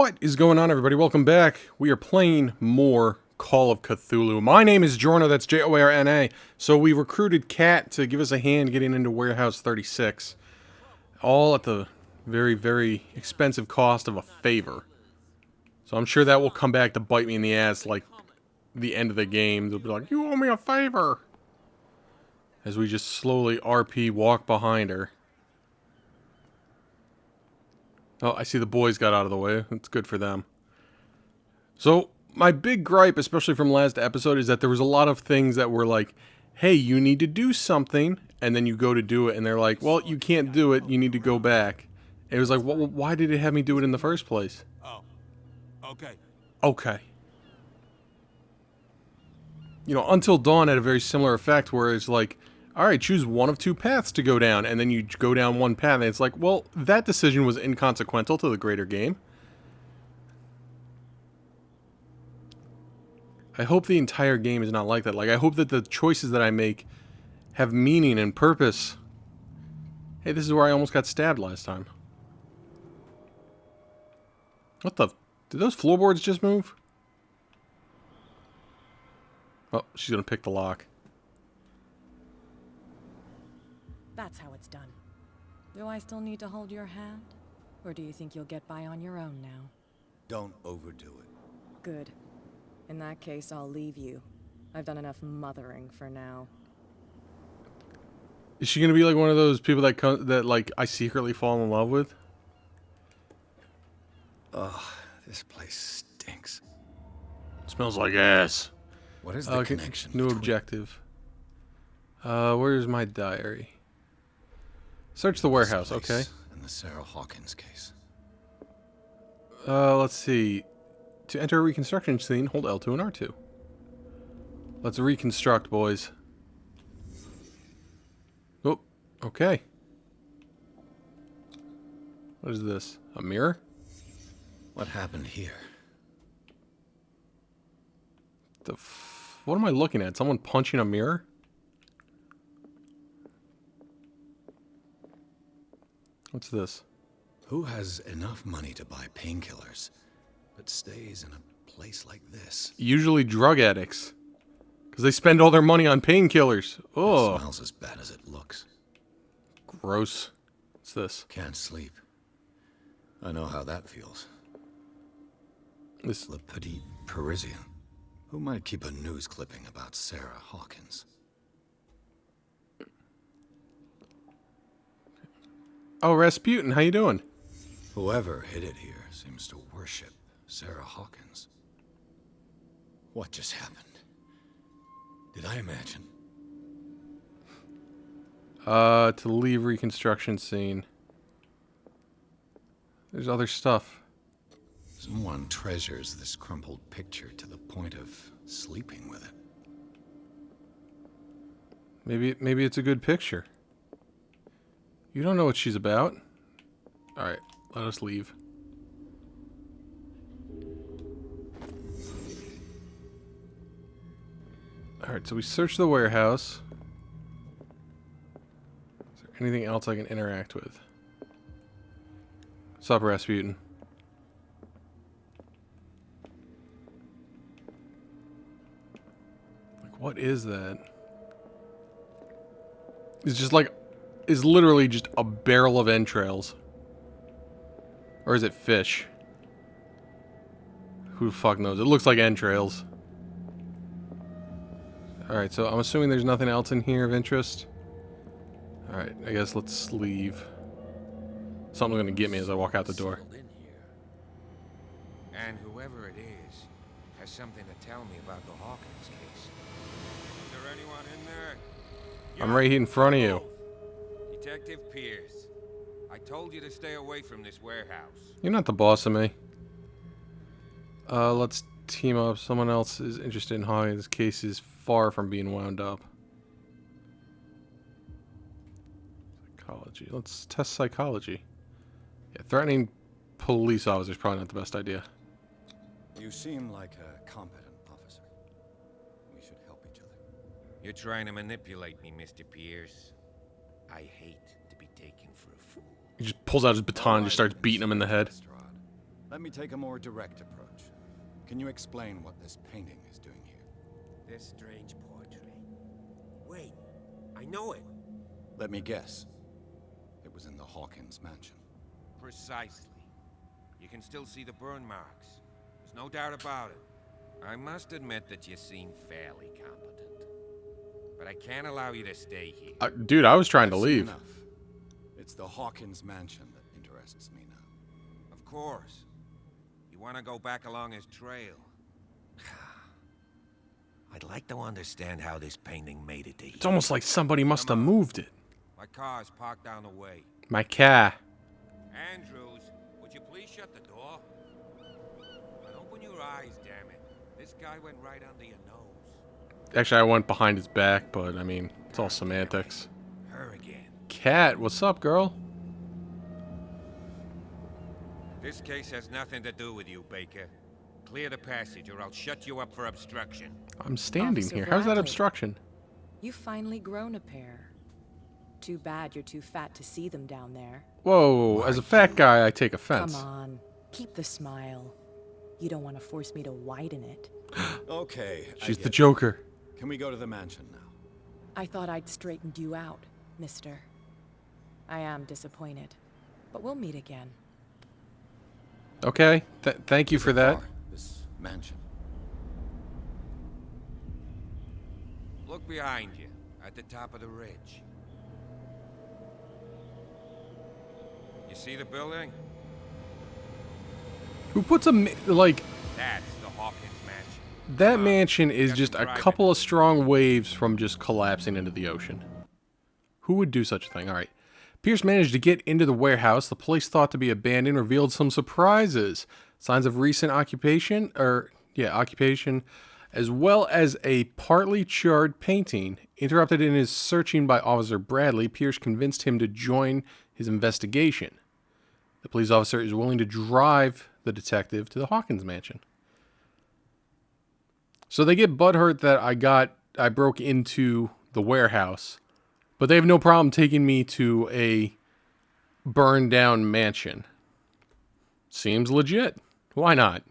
What is going on, everybody? Welcome back. We are playing more Call of Cthulhu. My name is Jorna, that's Jorna. So we recruited Kat to give us a hand getting into Warehouse 36. All at the very, very expensive cost of a favor. So I'm sure that will come back to bite me in the ass like the end of the game. They'll be like, you owe me a favor. As we just slowly RP walk behind her. Oh, I see the boys got out of the way. That's good for them. So, my big gripe, especially from last episode, is that there was a lot of things that were like, hey, you need to do something, and then you go to do it, and they're like, well, you can't do it, you need to go back. And it was like, well, why did it have me do it in the first place? Oh, okay. Okay. You know, Until Dawn had a very similar effect, where it's like, alright, choose one of two paths to go down, and then you go down one path, and it's like, well, that decision was inconsequential to the greater game. I hope the entire game is not like that. Like, I hope that the choices that I make have meaning and purpose. Hey, this is where I almost got stabbed last time. What the... Did those floorboards just move? Oh, she's gonna pick the lock. That's how it's done. Do I still need to hold your hand? Or do you think you'll get by on your own now? Don't overdo it. Good. In that case, I'll leave you. I've done enough mothering for now. Is she gonna be like one of those people that like I secretly fall in love with? Ugh, this place stinks. Smells like ass. What is the connection? New objective. Where's my diary? Search the warehouse, okay. And the Sarah Hawkins case. Let's see. To enter a reconstruction scene, hold L2 and R2. Let's reconstruct, boys. Oh, okay. What is this? A mirror? What happened here? What am I looking at? Someone punching a mirror? What's this? Who has enough money to buy painkillers, but stays in a place like this? Usually drug addicts. Because they spend all their money on painkillers. Oh. It smells as bad as it looks. Gross. What's this? Can't sleep. I know how that feels. This... Le Petit Parisien. Who might keep a news clipping about Sarah Hawkins? Oh, Rasputin, how you doing? Whoever hid it here seems to worship Sarah Hawkins. What just happened? Did I imagine? To leave reconstruction scene. There's other stuff. Someone treasures this crumpled picture to the point of sleeping with it. Maybe it's a good picture. You don't know what she's about. Alright, let us leave. Alright, so we search the warehouse. Is there anything else I can interact with? What's up, Rasputin? Like, what is that? It's just like... is literally just a barrel of entrails. Or is it fish? Who the fuck knows? It looks like entrails. Alright, so I'm assuming there's nothing else in here of interest. Alright, I guess let's leave. Something's gonna get me as I walk out the door. And whoever it is has something to tell me about the Hawkins case. Is there anyone in there? I'm right here in front of you. Detective Pierce, I told you to stay away from this warehouse. You're not the boss of me. Let's team up. Someone else is interested in Hawkins. This case is far from being wound up. Psychology. Let's test psychology. Yeah, threatening police officers is probably not the best idea. You seem like a competent officer. We should help each other. You're trying to manipulate me, Mr. Pierce. I hate to be taken for a fool. He just pulls out his baton and just starts beating him in the head. Let me take a more direct approach. Can you explain what this painting is doing here? This strange portrait. Wait, I know it. Let me guess. It was in the Hawkins mansion. Precisely. You can still see the burn marks. There's no doubt about it. I must admit that you seem fairly competent. But I can't allow you to stay here. Dude, I was trying to I've leave. seen enough. It's the Hawkins mansion that interests me now. Of course. You want to go back along his trail. I'd like to understand how this painting made it to here. It's almost like somebody must have moved it. My car's parked down the way. My car. Andrews, would you please shut the door? And open your eyes, damn it. This guy went right under your nose. Actually, I went behind his back, but I mean, it's all semantics. Her again. Cat, what's up, girl? This case has nothing to do with you, Baker. Clear the passage or I'll shut you up for obstruction. I'm standing Officer here. How's that Bradley. obstruction? You've finally grown a pair. Too bad you're too fat to see them down there. Whoa, as a fat guy, I take offense. Come on, keep the smile. You don't want to force me to widen it. Okay. I She's the get it. Joker. Can we go to the mansion now? I thought I'd straightened you out, mister. I am disappointed, but we'll meet again. Okay, thank you for that. Far, this mansion. Look behind you, at the top of the ridge. You see the building? Who puts a, like, That's the Hawkins mansion. that Come on, mansion is get just some a driving. couple of strong waves from just collapsing into the ocean. Who would do such a thing? All right. Pierce managed to get into the warehouse. The place thought to be abandoned revealed some surprises. Signs of recent occupation, as well as a partly charred painting. Interrupted in his searching by Officer Bradley, Pierce convinced him to join his investigation. The police officer is willing to drive the detective to the Hawkins mansion. So they get butthurt that I broke into the warehouse, but they have no problem taking me to a burned down mansion. Seems legit. Why not?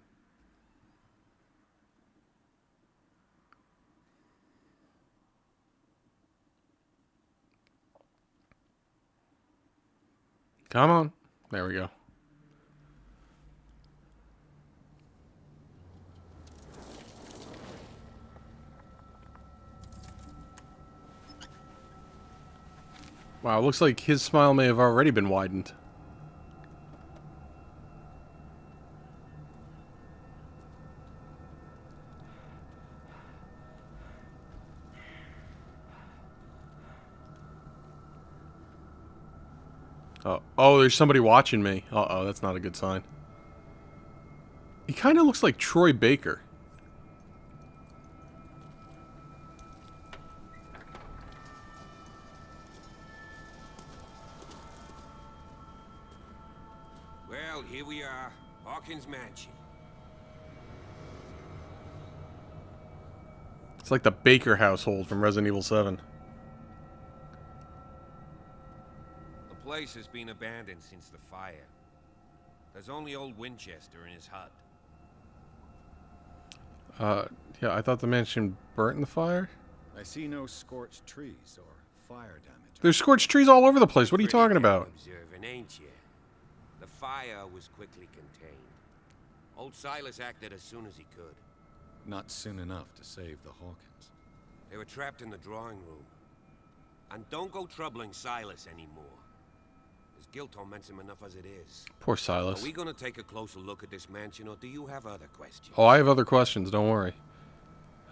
Come on. There we go. Wow, looks like his smile may have already been widened. Oh, there's somebody watching me. Uh-oh, that's not a good sign. He kind of looks like Troy Baker. Well, here we are. Hawkins mansion. It's like the Baker household from Resident Evil 7. The place has been abandoned since the fire. There's only old Winchester in his hut. Yeah, I thought the mansion burnt in the fire. I see no scorched trees or fire damage. There's scorched trees all over the place. What are you Pretty talking damn about? observant, ain't you? The fire was quickly contained. Old Silas acted as soon as he could. Not soon enough to save the Hawkins. They were trapped in the drawing room. And don't go troubling Silas anymore. His guilt torments him enough as it is. Poor Are Silas. we gonna take a closer look at this mansion, or do you have other questions? Oh, I have other questions. Don't worry.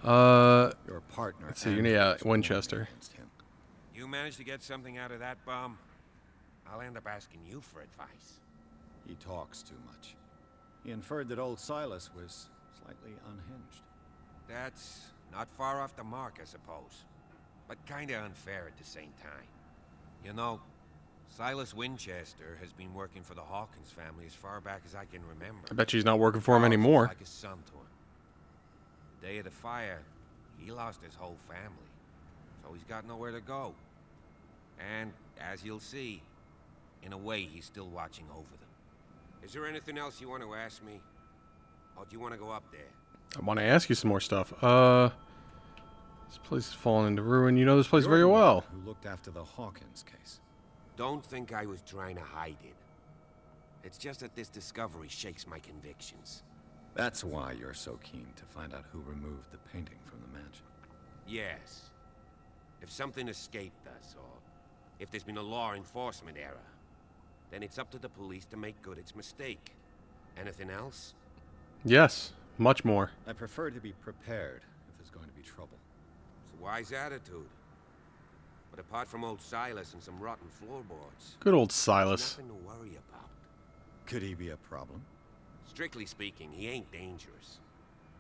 Your partner. Let's see, Andrews yeah, warned me Winchester. against him. You manage to get something out of that bum, I'll end up asking you for advice. He talks too much. He inferred that old Silas was slightly unhinged. That's not far off the mark, I suppose. But kinda unfair at the same time. You know, Silas Winchester has been working for the Hawkins family as far back as I can remember. I bet she's not working for him Charles was anymore. like his son to him. The day of the fire, he lost his whole family. So he's got nowhere to go. And, as you'll see, in a way, he's still watching over them. Is there anything else you want to ask me? Or do you want to go up there? I want to ask you some more stuff. This place has fallen into ruin. You know this place You're very the one well. Who looked after the Hawkins case? Don't think I was trying to hide it. It's just that this discovery shakes my convictions. That's why you're so keen to find out who removed the painting from the mansion. Yes. If something escaped us, or if there's been a law enforcement error, then it's up to the police to make good its mistake. Anything else? Yes, much more. I prefer to be prepared if there's going to be trouble. It's a wise attitude. But apart from old Silas and some rotten floorboards, Good old there's Silas. nothing to worry about. Could he be a problem? Strictly speaking, he ain't dangerous.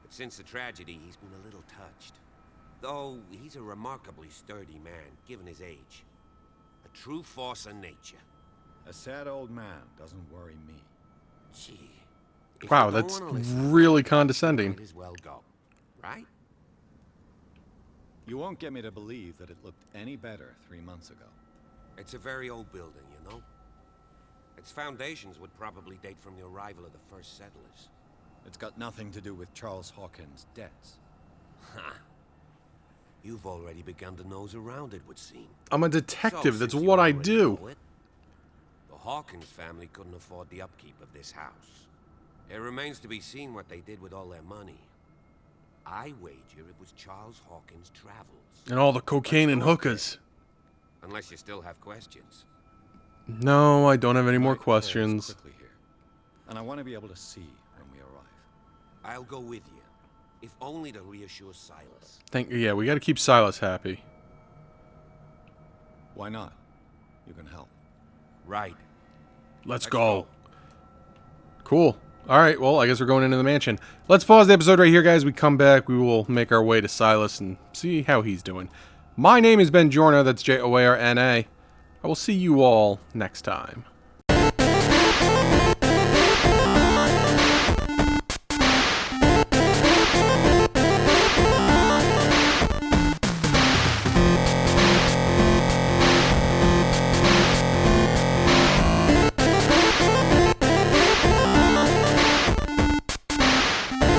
But since the tragedy, he's been a little touched. Though, he's a remarkably sturdy man, given his age. A true force of nature. A sad old man doesn't worry me. Gee. If Wow, you don't that's wanna listen, really condescending. might as well go. Right? You won't get me to believe that it looked any better 3 months ago. It's a very old building, you know? Its foundations would probably date from the arrival of the first settlers. It's got nothing to do with Charles Hawkins' debts. Ha! You've already begun to nose around, it would seem. I'm a detective. So, That's since you what I already do. know it, the Hawkins family couldn't afford the upkeep of this house. It remains to be seen what they did with all their money. I wager it was Charles Hawkins' travels. And all the cocaine and hookahs. Unless you still have questions. No, I don't have any more My plans questions. quickly here, and I want to be able to see when we arrive. I'll go with you, if only to reassure Silas. Yeah, we got to keep Silas happy. Why not? You can help. Right. Let's go. Cool. All right, well, I guess we're going into the mansion. Let's pause the episode right here, guys. We come back, we will make our way to Silas and see how he's doing. My name is Ben Jorna, that's Jorna. I will see you all next time.